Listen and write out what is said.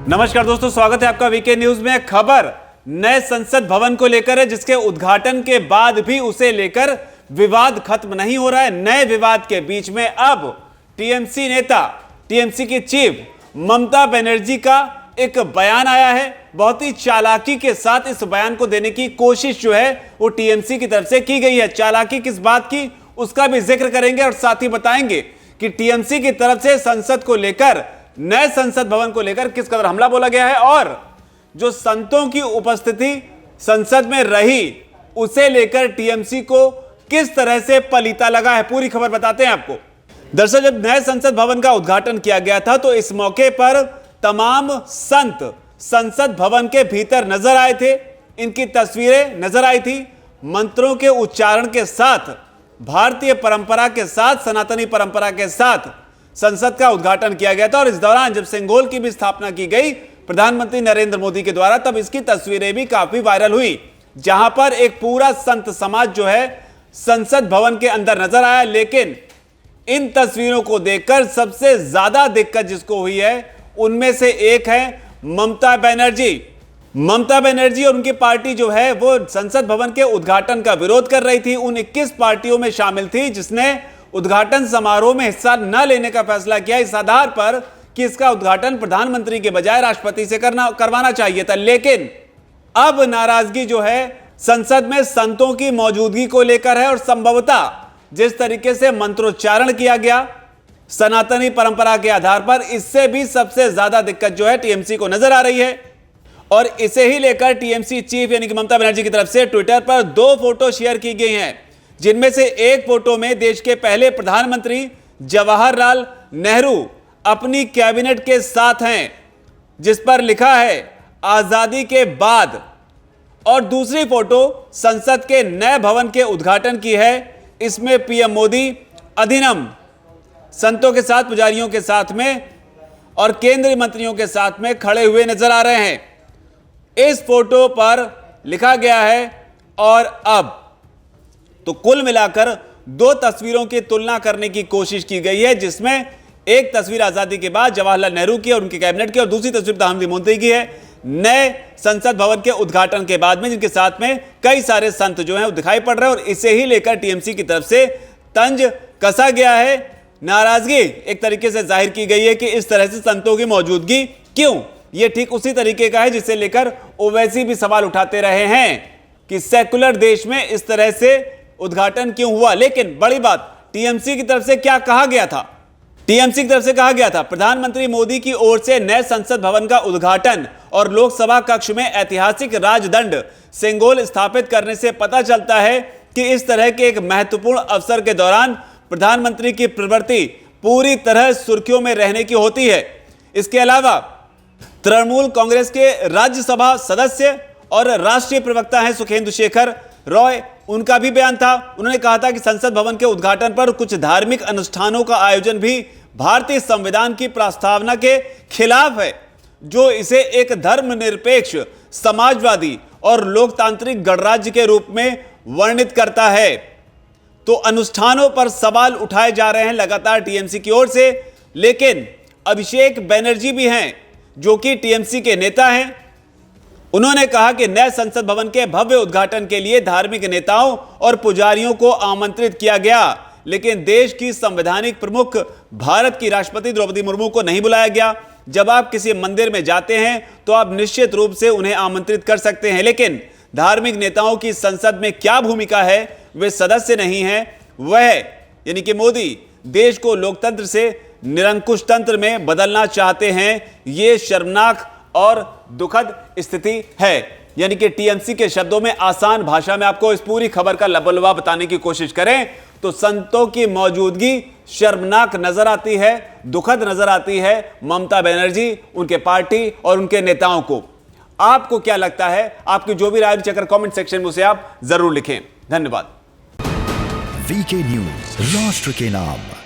नमस्कार दोस्तों, स्वागत है आपका वीके न्यूज में। खबर नए संसद भवन को लेकर है, जिसके उद्घाटन के बाद भी उसे लेकर विवाद खत्म नहीं हो रहा है। नए विवाद के बीच में अब टीएमसी नेता, टीएमसी की चीफ ममता बनर्जी का एक बयान आया है। बहुत ही चालाकी के साथ इस बयान को देने की कोशिश जो है वो टीएमसी की तरफ से की गई है। चालाकी किस बात की, उसका भी जिक्र करेंगे और साथ ही बताएंगे कि टीएमसी की तरफ से संसद को लेकर, नए संसद भवन को लेकर किस कदर हमला बोला गया है और जो संतों की उपस्थिति संसद में रही उसे लेकर टीएमसी को किस तरह से पलीता लगा है। पूरी खबर बताते हैं आपको। दरअसल जब नए संसद भवन का उद्घाटन किया गया था तो इस मौके पर तमाम संत संसद भवन के भीतर नजर आए थे। इनकी तस्वीरें नजर आई थी। मंत्रों के उच्चारण के साथ, भारतीय परंपरा के साथ, सनातनी परंपरा के साथ संसद का उद्घाटन किया गया था। और इस दौरान जब सिंगोल की भी स्थापना की गई प्रधानमंत्री नरेंद्र मोदी के द्वारा, तब इसकी तस्वीरें भी काफी वायरल हुई, जहां पर एक पूरा संत समाज जो है संसद भवन के अंदर नजर आया। लेकिन इन तस्वीरों को देखकर सबसे ज्यादा दिक्कत जिसको हुई है उनमें से एक है ममता बनर्जी। ममता बनर्जी और उनकी पार्टी जो है वो संसद भवन के उद्घाटन का विरोध कर रही थी। उन 21 पार्टियों में शामिल थी जिसने उद्घाटन समारोह में हिस्सा न लेने का फैसला किया, इस आधार पर कि इसका उद्घाटन प्रधानमंत्री के बजाय राष्ट्रपति से करवाना चाहिए था। लेकिन अब नाराजगी जो है संसद में संतों की मौजूदगी को लेकर है और संभवतः जिस तरीके से मंत्रोच्चारण किया गया सनातनी परंपरा के आधार पर, इससे भी सबसे ज्यादा दिक्कत जो है टीएमसी को नजर आ रही है। और इसे ही लेकर टीएमसी चीफ यानी कि ममता बनर्जी की तरफ से ट्विटर पर 2 फोटो शेयर की गई हैं, जिनमें से एक फोटो में देश के पहले प्रधानमंत्री जवाहरलाल नेहरू अपनी कैबिनेट के साथ हैं, जिस पर लिखा है आजादी के बाद। और दूसरी फोटो संसद के नए भवन के उद्घाटन की है। इसमें पीएम मोदी अधिनम संतों के साथ, पुजारियों के साथ में और केंद्रीय मंत्रियों के साथ में खड़े हुए नजर आ रहे हैं। इस फोटो पर लिखा गया है और अब। तो कुल मिलाकर 2 तस्वीरों की तुलना करने की कोशिश की गई है, जिसमें एक तस्वीर आजादी के बाद जवाहरलाल नेहरू की और उनकी कैबिनेट की, और दूसरी तस्वीर प्रधानमंत्री मोदी की है नए संसद भवन के उद्घाटन के बाद में, जिनके साथ में कई सारे संत जो हैं वो दिखाई पड़ रहे हैं। और इसे ही लेकर टीएमसी की तरफ से तंज कसा गया है, नाराजगी एक तरीके से जाहिर की गई है कि इस तरह से संतों की मौजूदगी क्यों। यह ठीक उसी तरीके का है जिसे लेकर ओवैसी भी सवाल उठाते रहे हैं कि सेकुलर देश में इस तरह से उद्घाटन क्यों हुआ। लेकिन बड़ी बात, टीएमसी की तरफ से क्या कहा गया था? टीएमसी की तरफ से कहा गया था प्रधानमंत्री मोदी की ओर से नए संसद भवन का उद्घाटन और लोकसभा कक्ष में ऐतिहासिक राजदंड सिंगोल स्थापित करने से पता चलता है कि इस तरह के एक महत्वपूर्ण अवसर के दौरान प्रधानमंत्री की प्रवृत्ति पूरी तरह सुर्खियों में रहने की होती है। इसके अलावा तृणमूल कांग्रेस के राज्यसभा सदस्य और राष्ट्रीय प्रवक्ता हैं सुखेंदु शेखर रॉय, उनका भी बयान था। उन्होंने कहा था कि संसद भवन के उद्घाटन पर कुछ धार्मिक अनुष्ठानों का आयोजन भी भारतीय संविधान की प्रस्तावना के खिलाफ है, जो इसे एक धर्मनिरपेक्ष, समाजवादी और लोकतांत्रिक गणराज्य के रूप में वर्णित करता है। तो अनुष्ठानों पर सवाल उठाए जा रहे हैं लगातार टीएमसी की ओर से। लेकिन अभिषेक बनर्जी भी हैं जो कि टीएमसी के नेता हैं। उन्होंने कहा कि नए संसद भवन के भव्य उद्घाटन के लिए धार्मिक नेताओं और पुजारियों को आमंत्रित किया गया, लेकिन देश की संवैधानिक प्रमुख भारत की राष्ट्रपति द्रौपदी मुर्मू को नहीं बुलाया गया। जब आप किसी मंदिर में जाते हैं तो आप निश्चित रूप से उन्हें आमंत्रित कर सकते हैं, लेकिन धार्मिक नेताओं की संसद में क्या भूमिका है? वे सदस्य नहीं हैं। वह यानी कि मोदी देश को लोकतंत्र से निरंकुश तंत्र में बदलना चाहते हैं। ये शर्मनाक और दुखद स्थिति है। यानी कि टीएमसी के शब्दों में, आसान भाषा में आपको इस पूरी खबर का लबोलबा बताने की कोशिश करें तो संतों की मौजूदगी शर्मनाक नजर आती है, दुखद नजर आती है ममता बनर्जी, उनके पार्टी और उनके नेताओं को। आपको क्या लगता है? आपकी जो भी राय चेकर कमेंट सेक्शन में उसे आप जरूर लिखें। धन्यवाद। वीके न्यूज, राष्ट्र के नाम।